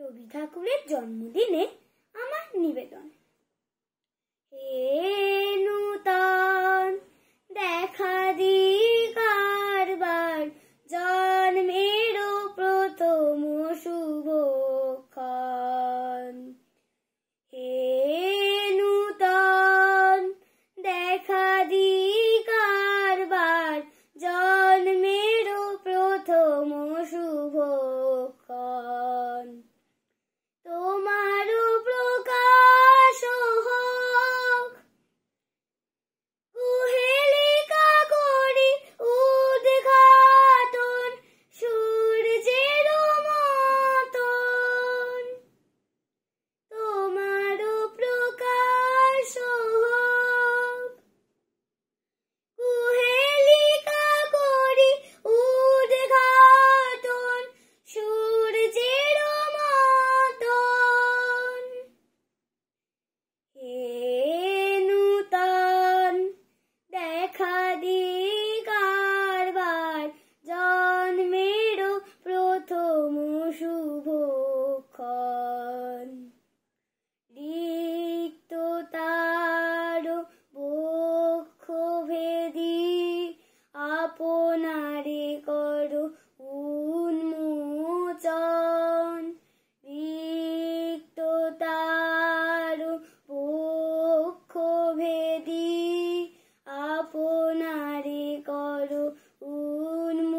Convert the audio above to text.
রবি ঠাকুরের জন্মদিনে আমার নিবেদন। হে নূতন দেখা দি কারবার, জন্মেরও প্রথম শুভক্ষণ। হে নূতন দেখা দি কারবার, জন্মেরও প্রথম শুভক্ষণ। তোমারও প্রকাশ হোক, কুহেলিকা করি উদ্ঘাটন সূর্যের মতন। তোমারও প্রকাশ হোক, কুহেলিকা করি উদ্ঘাটন সূর্যের মতন। হে নূতন দেখা দি কারবার, জন্মেরও প্রথম শুভক্ষণ। রিক্ত তার বক্ষ ভেদি, আপনারে করো উন্মোচন। রিক্ত তার বক্ষ ভেদি, আপনারে করো উন্মোচন।